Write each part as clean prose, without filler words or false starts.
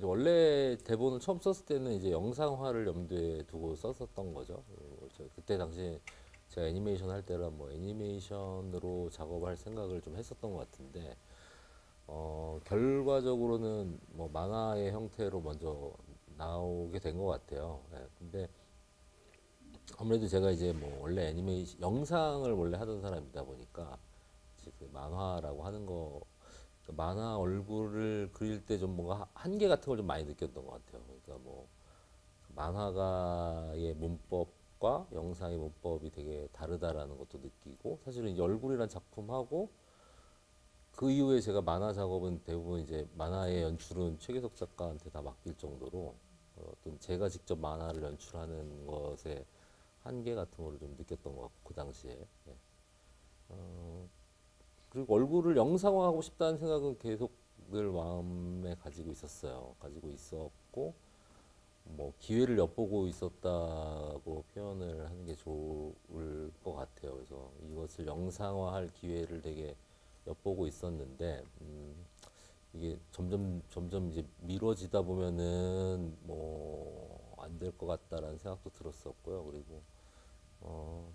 이제 원래 대본을 처음 썼을 때는 이제 영상화를 염두에 두고 썼었던 거죠. 그때 당시 제가 애니메이션 할 때라 뭐 애니메이션으로 작업할 생각을 좀 했었던 것 같은데 결과적으로는 뭐 만화의 형태로 먼저 나오게 된 것 같아요. 예, 근데 아무래도 제가 이제 뭐 원래 애니메이션 영상을 원래 하던 사람이다 보니까 이제 그 만화라고 하는 거 그 만화 얼굴을 그릴 때 좀 뭔가 한계 같은 걸 좀 많이 느꼈던 것 같아요. 그러니까 뭐 만화가의 문법과 영상의 문법이 되게 다르다라는 것도 느끼고 사실은 이제 얼굴이란 작품하고 그 이후에 제가 만화 작업은 대부분 이제 만화의 연출은 최계석 작가한테 다 맡길 정도로 어떤 제가 직접 만화를 연출하는 것에 한계 같은 거를 좀 느꼈던 것 같고 그 당시에 예. 어, 그리고 얼굴을 영상화하고 싶다는 생각은 계속 늘 마음에 가지고 있었어요. 가지고 있었고 뭐 기회를 엿보고 있었다고 표현을 하는 게 좋을 것 같아요. 그래서 이것을 영상화할 기회를 되게 엿보고 있었는데 이게 점점 이제 미뤄지다 보면은 뭐 안 될 것 같다라는 생각도 들었었고요. 그리고 어,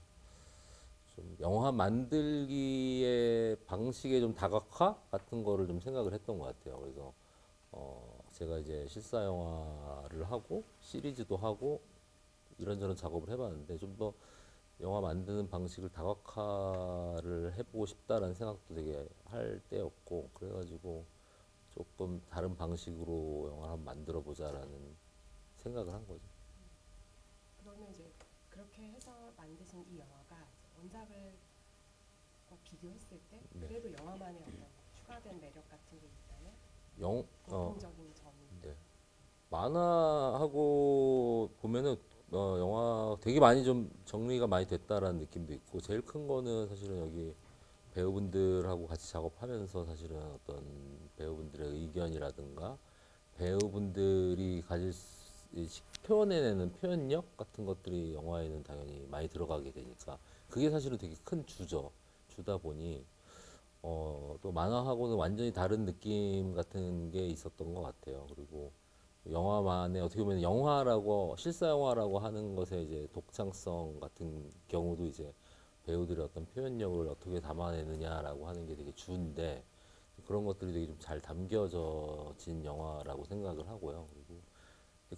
좀 영화 만들기의 방식의 좀 다각화 같은 거를 좀 생각을 했던 것 같아요. 그래서 제가 이제 실사 영화를 하고 시리즈도 하고 이런저런 작업을 해봤는데 좀 더 영화 만드는 방식을 다각화를 해보고 싶다라는 생각도 되게 할 때였고 그래가지고 조금 다른 방식으로 영화를 한번 만들어 보자라는 생각을 한 거죠. 그러면 이제 그렇게 해서 만드신 이 영화가 원작을 비교했을 때 네. 그래도 영화만의 어떤 추가된 매력 같은 게 있다면 영, 어, 공통적인 점이 네. 만화하고 보면은 영화 되게 많이 좀 정리가 많이 됐다라는 느낌도 있고 제일 큰 거는 사실은 여기 배우분들하고 같이 작업하면서 사실은 어떤 배우분들의 의견이라든가 배우분들이 표현해내는 표현력 같은 것들이 영화에는 당연히 많이 들어가게 되니까 그게 사실은 되게 큰 주다 보니 또 만화하고는 완전히 다른 느낌 같은 게 있었던 것 같아요. 그리고 영화만의 어떻게 보면 영화라고 실사 영화라고 하는 것의 이제 독창성 같은 경우도 이제 배우들의 어떤 표현력을 어떻게 담아내느냐라고 하는 게 되게 주인데 그런 것들이 되게 좀 잘 담겨진 영화라고 생각을 하고요. 그리고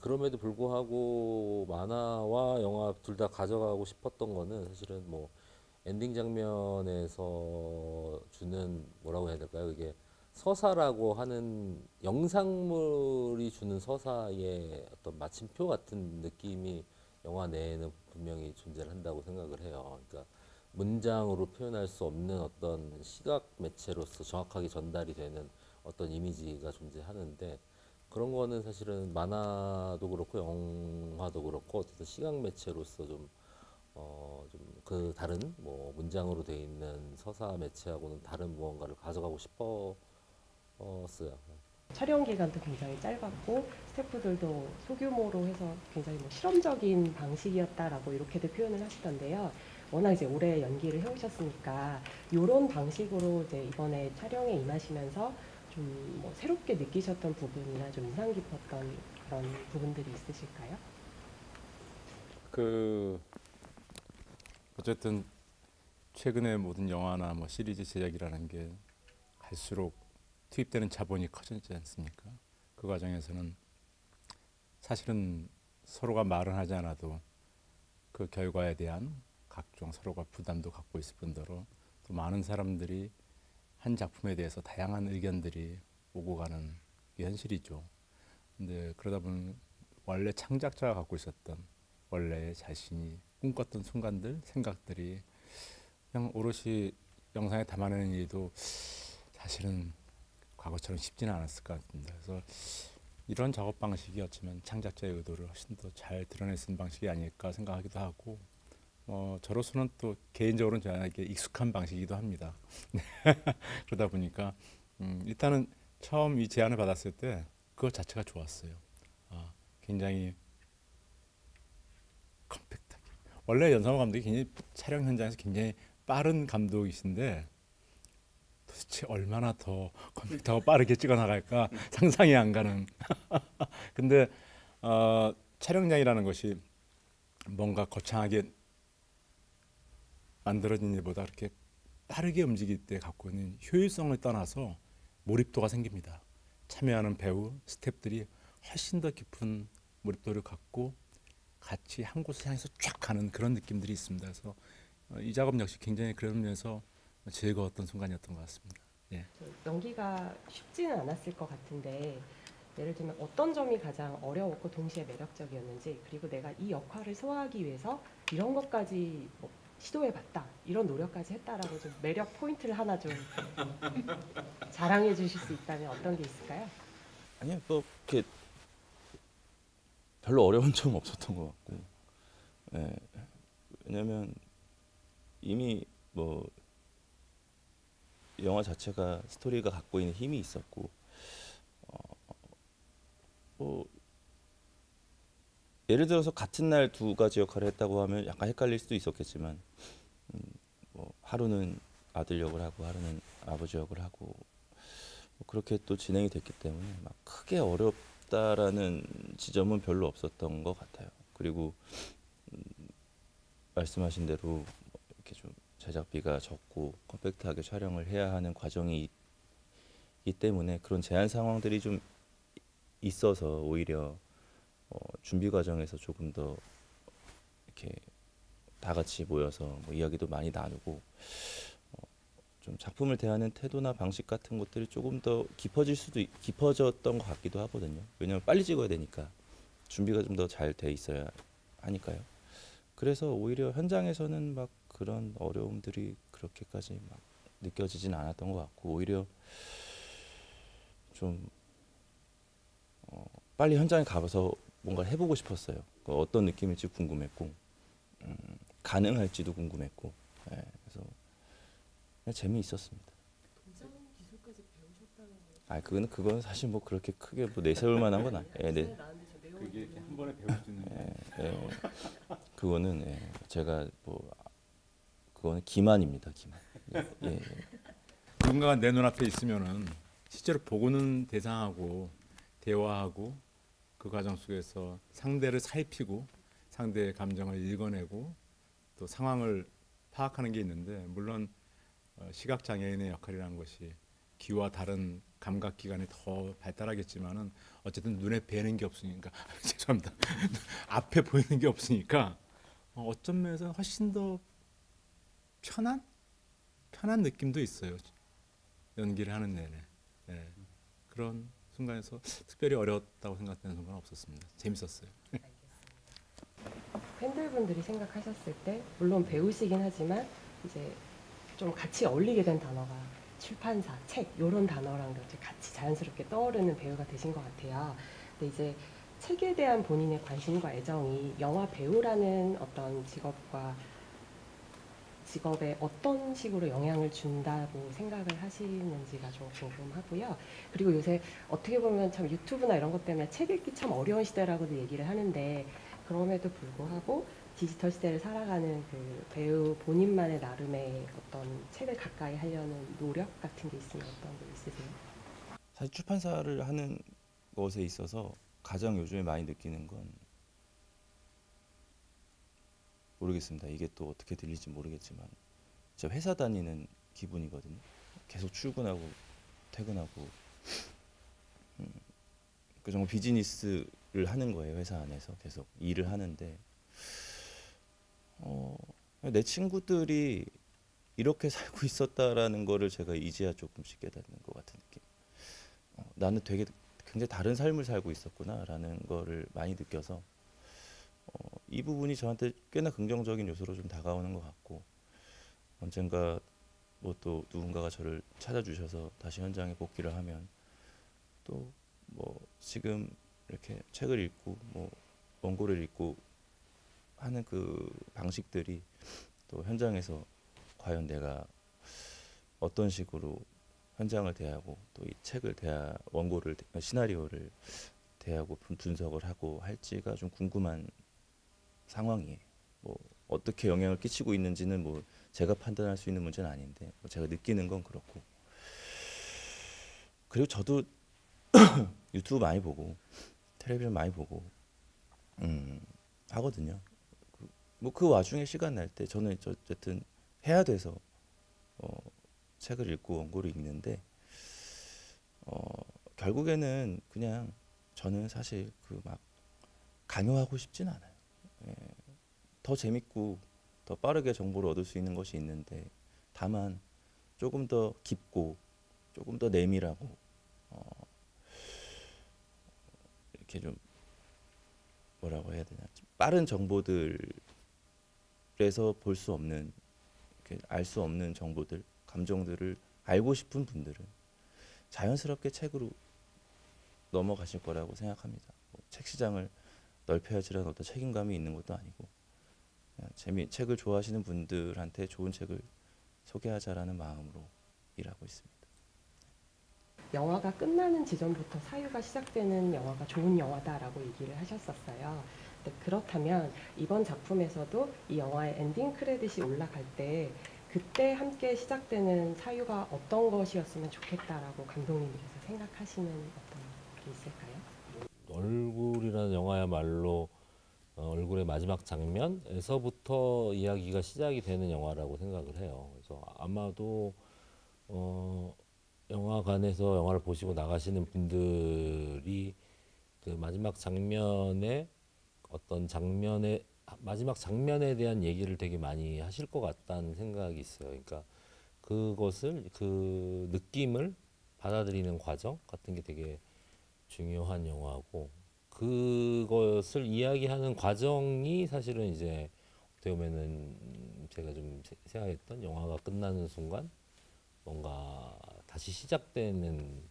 그럼에도 불구하고 만화와 영화 둘 다 가져가고 싶었던 거는 사실은 뭐 엔딩 장면에서 주는 뭐라고 해야 될까요? 이게 서사라고 하는 영상물이 주는 서사의 어떤 마침표 같은 느낌이 영화 내에는 분명히 존재를 한다고 생각을 해요. 그러니까 문장으로 표현할 수 없는 어떤 시각 매체로서 정확하게 전달이 되는 어떤 이미지가 존재하는데 그런 거는 사실은 만화도 그렇고 영화도 그렇고 어쨌든 시각 매체로서 좀 그 다른 뭐 문장으로 돼 있는 서사 매체하고는 다른 무언가를 가져가고 싶었어요. 촬영 기간도 굉장히 짧았고 스태프들도 소규모로 해서 굉장히 뭐 실험적인 방식이었다라고 이렇게도 표현을 하시던데요. 워낙 이제 오래 연기를 해오셨으니까 이런 방식으로 이제 이번에 촬영에 임하시면서 좀 뭐 새롭게 느끼셨던 부분이나 좀 인상 깊었던 그런 부분들이 있으실까요? 그 어쨌든 최근에 모든 영화나 뭐 시리즈 제작이라는 게 갈수록 투입되는 자본이 커지지 않습니까? 그 과정에서는 사실은 서로가 말은 하지 않아도 그 결과에 대한 각종 서로가 부담도 갖고 있을 뿐더러 또 많은 사람들이 한 작품에 대해서 다양한 의견들이 오고 가는 게 현실이죠. 근데 그러다 보면 원래 창작자가 갖고 있었던 원래 자신이 꿈꿨던 순간들, 생각들이 그냥 오롯이 영상에 담아내는 일도 사실은 과거처럼 쉽지는 않았을 것 같습니다. 그래서 이런 작업 방식이 어쩌면 창작자의 의도를 훨씬 더 잘 드러낼 수 있는 방식이 아닐까 생각하기도 하고 저로서는 또 개인적으로는 저에게 익숙한 방식이기도 합니다. 그러다 보니까 일단은 처음 이 제안을 받았을 때 그것 자체가 좋았어요. 굉장히 컴팩트하게. 원래 연상호 감독이 굉장히 촬영 현장에서 굉장히 빠른 감독이신데 도대체 얼마나 더 컴팩트하고 빠르게 찍어 나갈까 상상이 안 가는 근데 촬영장이라는 것이 뭔가 거창하게 만들어진 일보다 그렇게 빠르게 움직일 때 갖고 있는 효율성을 떠나서 몰입도가 생깁니다. 참여하는 배우, 스태프들이 훨씬 더 깊은 몰입도를 갖고 같이 한 곳을 향해서 쫙 가는 그런 느낌들이 있습니다. 그래서 이 작업 역시 굉장히 그런 면에서 즐거웠던 순간이었던 것 같습니다. 예. 연기가 쉽지는 않았을 것 같은데 예를 들면 어떤 점이 가장 어려웠고 동시에 매력적이었는지, 그리고 내가 이 역할을 소화하기 위해서 이런 것까지 뭐 시도해봤다, 이런 노력까지 했다라고 좀 매력 포인트를 하나 좀 자랑해 주실 수 있다면 어떤 게 있을까요? 아니요, 뭐 이렇게 별로 어려운 점은 없었던 것 같고, 예, 왜냐면 이미 뭐 영화 자체가 스토리가 갖고 있는 힘이 있었고, 뭐 예를 들어서 같은 날 두 가지 역할을 했다고 하면 약간 헷갈릴 수도 있었겠지만, 뭐 하루는 아들 역을 하고 하루는 아버지 역을 하고 뭐 그렇게 또 진행이 됐기 때문에 막 크게 어렵다라는 지점은 별로 없었던 것 같아요. 그리고 말씀하신 대로 뭐 이렇게 좀 제작비가 적고 컴팩트하게 촬영을 해야 하는 과정이 있기 때문에 그런 제한 상황들이 좀 있어서 오히려 준비 과정에서 조금 더 이렇게 다 같이 모여서 뭐 이야기도 많이 나누고 좀 작품을 대하는 태도나 방식 같은 것들이 조금 더 깊어졌던 것 같기도 하거든요. 왜냐하면 빨리 찍어야 되니까 준비가 좀 더 잘 돼 있어야 하니까요. 그래서 오히려 현장에서는 막 그런 어려움들이 그렇게까지 막 느껴지진 않았던 것 같고, 오히려 좀 빨리 현장에 가서 뭔가를 해보고 싶었어요. 어떤 느낌일지 궁금했고, 가능할지도 궁금했고, 예, 그래서 그냥 재미있었습니다. 도장 기술까지 배우셨다는 거. 아, 그건 사실 뭐 그렇게 크게 뭐 내세울 만한 건 아니에요. 예, 네. 그게 이렇게 한 번에 배울 수 있는 예, 그거는 예, 제가 뭐 그거는 기만입니다, 기만. 예, 예. 누군가가 내 눈앞에 있으면은 실제로 보고는 대상하고 대화하고 그 과정 속에서 상대를 살피고 상대의 감정을 읽어내고 또 상황을 파악하는 게 있는데, 물론 시각 장애인의 역할이라는 것이 귀와 다른 감각 기관이 더 발달하겠지만은 어쨌든 눈에 뵈는 게 없으니까 죄송합니다. 앞에 보이는 게 없으니까 어떤 면에서 훨씬 더 편한 느낌도 있어요. 연기를 하는 내내. 네. 그런 순간에서 특별히 어려웠다고 생각되는 순간은 없었습니다. 재밌었어요. 팬들분들이 생각하셨을 때 물론 배우시긴 하지만 이제 좀 같이 어울리게 된 단어가 출판사, 책 이런 단어랑 이제 같이 자연스럽게 떠오르는 배우가 되신 것 같아요. 근데 이제 책에 대한 본인의 관심과 애정이 영화 배우라는 어떤 직업에 어떤 식으로 영향을 준다고 생각을 하시는지가 좀 궁금하고요. 그리고 요새 어떻게 보면 참 유튜브나 이런 것 때문에 책 읽기 참 어려운 시대라고도 얘기를 하는데, 그럼에도 불구하고 디지털 시대를 살아가는 그 배우 본인만의 나름의 어떤 책을 가까이 하려는 노력 같은 게 있으면 어떤 게 있으세요? 사실 출판사를 하는 것에 있어서 가장 요즘에 많이 느끼는 건, 모르겠습니다. 이게 또 어떻게 들릴지 모르겠지만 진짜 회사 다니는 기분이거든요. 계속 출근하고 퇴근하고, 그 정말 비즈니스를 하는 거예요. 회사 안에서 계속 일을 하는데, 내 친구들이 이렇게 살고 있었다라는 거를 제가 이제야 조금씩 깨닫는 것 같은 느낌. 나는 되게 굉장히 다른 삶을 살고 있었구나라는 거를 많이 느껴서 이 부분이 저한테 꽤나 긍정적인 요소로 좀 다가오는 것 같고, 언젠가 뭐 또 누군가가 저를 찾아주셔서 다시 현장에 복귀를 하면 또 뭐 지금 이렇게 책을 읽고 뭐 원고를 읽고 하는 그 방식들이 또 현장에서 과연 내가 어떤 식으로 현장을 대하고 또 이 책을 원고를 시나리오를 대하고 분석을 하고 할지가 좀 궁금한 상황이에요. 뭐 어떻게 영향을 끼치고 있는지는 뭐 제가 판단할 수 있는 문제는 아닌데, 뭐 제가 느끼는 건 그렇고, 그리고 저도 유튜브 많이 보고 텔레비전 많이 보고 하거든요. 뭐 그 와중에 시간 날 때 저는 어쨌든 해야 돼서 책을 읽고 원고를 읽는데 결국에는 그냥 저는 사실 그 막 강요하고 싶진 않아요. 예, 더 재밌고 더 빠르게 정보를 얻을 수 있는 것이 있는데 다만 조금 더 깊고 조금 더 내밀하고 이렇게 좀 뭐라고 해야 되나 빠른 정보들에서 볼 수 없는 알 수 없는 정보들 감정들을 알고 싶은 분들은 자연스럽게 책으로 넘어가실 거라고 생각합니다. 책 시장을 넓혀야지라는 어떤 책임감이 있는 것도 아니고 그냥 책을 좋아하시는 분들한테 좋은 책을 소개하자라는 마음으로 일하고 있습니다. 영화가 끝나는 지점부터 사유가 시작되는 영화가 좋은 영화다라고 얘기를 하셨었어요. 그렇다면 이번 작품에서도 이 영화의 엔딩 크레딧이 올라갈 때 그때 함께 시작되는 사유가 어떤 것이었으면 좋겠다라고 감독님께서 생각하시는 어떤 게 있을까요? 얼굴이라는 영화야말로 얼굴의 마지막 장면에서부터 이야기가 시작이 되는 영화라고 생각을 해요. 그래서 아마도 영화관에서 영화를 보시고 나가시는 분들이 그 마지막 장면에 어떤 장면의 마지막 장면에 대한 얘기를 되게 많이 하실 것 같다는 생각이 있어요. 그러니까 그것을 그 느낌을 받아들이는 과정 같은 게 되게 중요한 영화고 그것을 이야기하는 과정이 사실은 이제 어떻게 보면은 제가 좀 생각했던 영화가 끝나는 순간 뭔가 다시 시작되는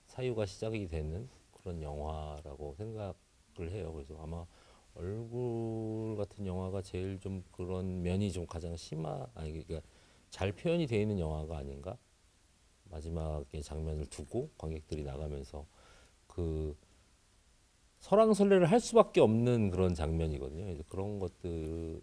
사유가 시작이 되는 그런 영화라고 생각을 해요. 그래서 아마 얼굴 같은 영화가 제일 좀 그런 면이 좀 가장 그러니까 잘 표현이 되어 있는 영화가 아닌가. 마지막에 장면을 두고 관객들이 나가면서 그 설왕설래를 할 수밖에 없는 그런 장면이거든요. 그래서 그런 것들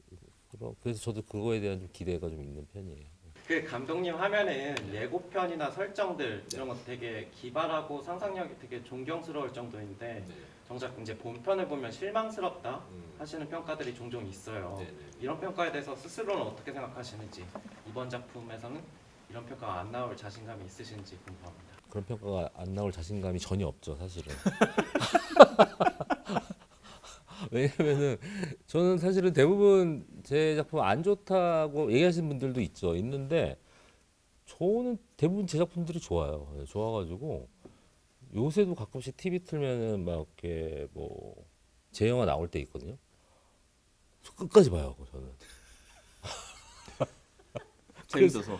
그래서 저도 그거에 대한 좀 기대가 좀 있는 편이에요. 그 감독님 하면은 예고편이나 설정들 이런 거 되게 기발하고 상상력이 되게 존경스러울 정도인데 정작 이제 본편을 보면 실망스럽다 하시는 평가들이 종종 있어요. 이런 평가에 대해서 스스로는 어떻게 생각하시는지 이번 작품에서는 이런 평가가 안 나올 자신감이 있으신지 궁금합니다. 그런 평가가 안 나올 자신감이 전혀 없죠, 사실은. 왜냐면은 저는 사실은 대부분 제 작품 안 좋다고 얘기하시는 분들도 있는데 저는 대부분 제 작품들이 좋아요. 좋아가지고 요새도 가끔씩 TV 틀면은 막 이렇게 뭐 제 영화 나올 때 있거든요. 끝까지 봐요, 저는. 재밌어서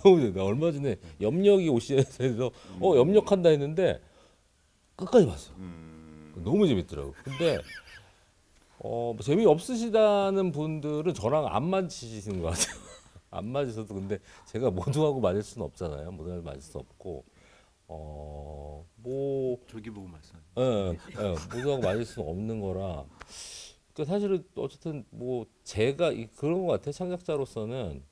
너무 재밌어. 얼마 전에 염력이 오시에서 염력한다 했는데 끝까지 봤어요. 너무 재밌더라고. 근데 재미 없으시다는 분들은 저랑 안 맞으시는 것 같아요. 안 맞으셔도 근데 제가 모두하고 맞을 수는 없잖아요. 모두하고 맞을 수 없고 뭐 저기 보고 말씀. 모두하고 맞을 수는 없는 거라. 그 사실은 어쨌든 뭐 제가 그런 것 같아요. 창작자로서는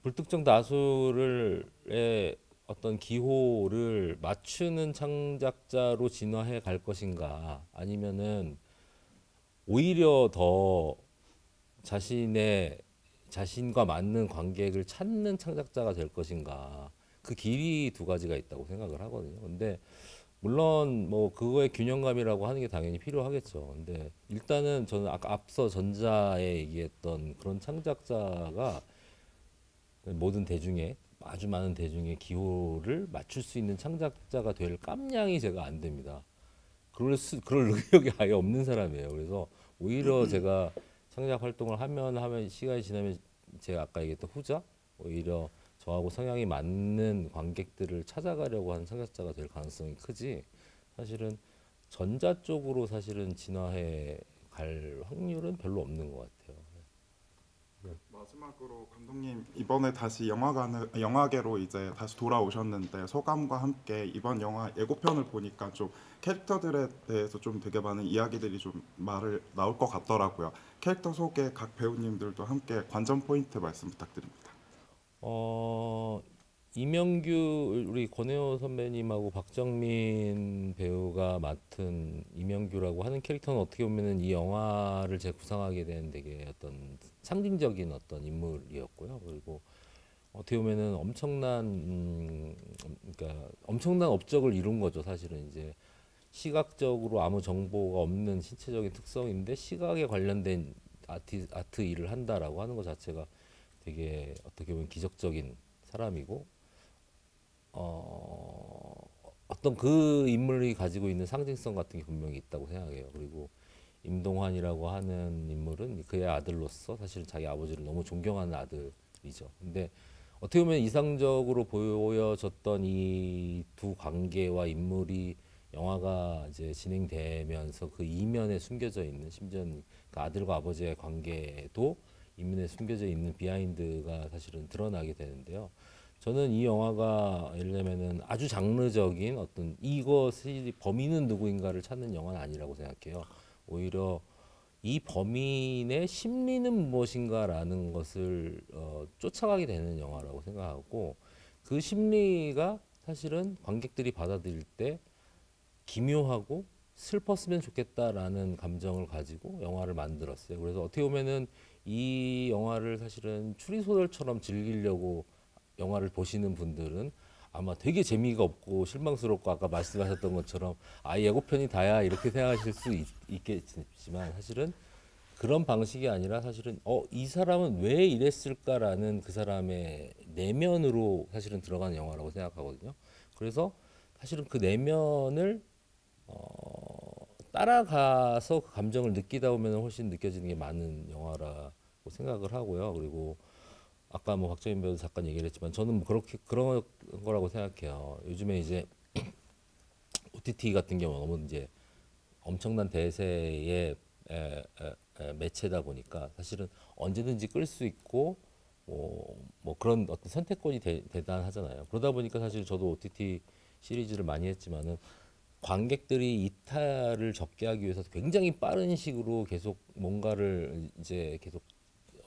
불특정 다수의 어떤 기호를 맞추는 창작자로 진화해 갈 것인가 아니면은 오히려 더 자신과 맞는 관객을 찾는 창작자가 될 것인가 그 길이 두 가지가 있다고 생각을 하거든요. 근데 물론 뭐 그거의 균형감이라고 하는 게 당연히 필요하겠죠. 근데 일단은 저는 아까 앞서 전자에 얘기했던 그런 창작자가 모든 대중의 아주 많은 대중의 기호를 맞출 수 있는 창작자가 될 깜냥이 제가 안 됩니다. 그럴 능력이 아예 없는 사람이에요. 그래서 오히려 제가 창작 활동을 하면 시간이 지나면 제가 아까 얘기했던 후자 오히려 저하고 성향이 맞는 관객들을 찾아가려고 하는 창작자가 될 가능성이 크지 사실은 전자 쪽으로 사실은 진화해 갈 확률은 별로 없는 것 같아요. 마지막으로 감독님 이번에 다시 영화계로 이제 다시 돌아오셨는데 소감과 함께 이번 영화 예고편을 보니까 좀 캐릭터들에 대해서 좀 되게 많은 이야기들이 좀 나올 것 같더라고요. 캐릭터 소개 각 배우님들도 함께 관전 포인트 말씀 부탁드립니다. 이명규 우리 권혜호 선배님하고 박정민 배우가 맡은 이명규라고 하는 캐릭터는 어떻게 보면은 이 영화를 제가 구상하게 된 되게 어떤 상징적인 어떤 인물이었고요. 그리고 어떻게 보면은 그러니까 엄청난 업적을 이룬 거죠. 사실은 이제 시각적으로 아무 정보가 없는 신체적인 특성인데 시각에 관련된 아트 일을 한다라고 하는 것 자체가 되게 어떻게 보면 기적적인 사람이고 어떤 그 인물이 가지고 있는 상징성 같은 게 분명히 있다고 생각해요. 그리고 임동환이라고 하는 인물은 그의 아들로서 사실 자기 아버지를 너무 존경하는 아들이죠. 근데 어떻게 보면 이상적으로 보여졌던 이 두 관계와 인물이 영화가 이제 진행되면서 그 이면에 숨겨져 있는 심지어는 그 아들과 아버지의 관계도 이면에 숨겨져 있는 비하인드가 사실은 드러나게 되는데요. 저는 이 영화가 예를 들면은 아주 장르적인 어떤 이것이 범인은 누구인가를 찾는 영화는 아니라고 생각해요. 오히려 이 범인의 심리는 무엇인가라는 것을 쫓아가게 되는 영화라고 생각하고 그 심리가 사실은 관객들이 받아들일 때 기묘하고 슬펐으면 좋겠다라는 감정을 가지고 영화를 만들었어요. 그래서 어떻게 보면은 이 영화를 사실은 추리소설처럼 즐기려고 영화를 보시는 분들은 아마 되게 재미가 없고 실망스럽고 아까 말씀하셨던 것처럼 아 예고편이 다야 이렇게 생각하실 수 있겠지만 사실은 그런 방식이 아니라 사실은 이 사람은 왜 이랬을까라는 그 사람의 내면으로 사실은 들어가는 영화라고 생각하거든요. 그래서 사실은 그 내면을 따라가서 그 감정을 느끼다 보면 훨씬 느껴지는 게 많은 영화라고 생각을 하고요. 그리고 아까 뭐 박정민 배우 잠깐 얘기를 했지만 저는 뭐 그렇게 그런 거라고 생각해요. 요즘에 이제 OTT 같은 경우 너무 이제 엄청난 대세의 매체다 보니까 사실은 언제든지 끌 수 있고 뭐 그런 어떤 선택권이 대단하잖아요. 그러다 보니까 사실 저도 OTT 시리즈를 많이 했지만은 관객들이 이탈을 적게 하기 위해서 굉장히 빠른 식으로 계속 뭔가를 이제 계속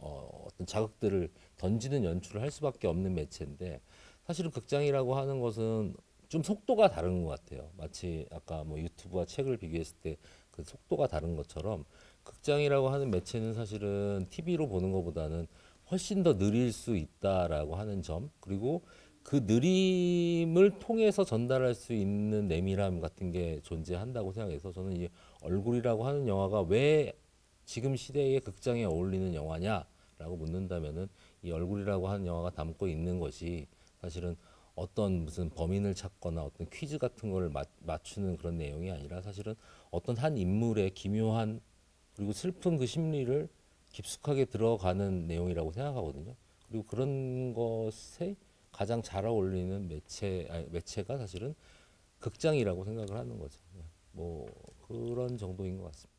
어떤 자극들을 던지는 연출을 할 수밖에 없는 매체인데 사실은 극장이라고 하는 것은 좀 속도가 다른 것 같아요. 마치 아까 뭐 유튜브와 책을 비교했을 때 그 속도가 다른 것처럼 극장이라고 하는 매체는 사실은 TV로 보는 것보다는 훨씬 더 느릴 수 있다라고 하는 점 그리고 그 느림을 통해서 전달할 수 있는 내밀함 같은 게 존재한다고 생각해서 저는 이 얼굴이라고 하는 영화가 왜 지금 시대의 극장에 어울리는 영화냐라고 묻는다면은 이 얼굴이라고 하는 영화가 담고 있는 것이 사실은 어떤 무슨 범인을 찾거나 어떤 퀴즈 같은 걸 맞추는 그런 내용이 아니라 사실은 어떤 한 인물의 기묘한 그리고 슬픈 그 심리를 깊숙하게 들어가는 내용이라고 생각하거든요. 그리고 그런 것에 가장 잘 어울리는 매체가 사실은 극장이라고 생각을 하는 거죠. 뭐 그런 정도인 것 같습니다.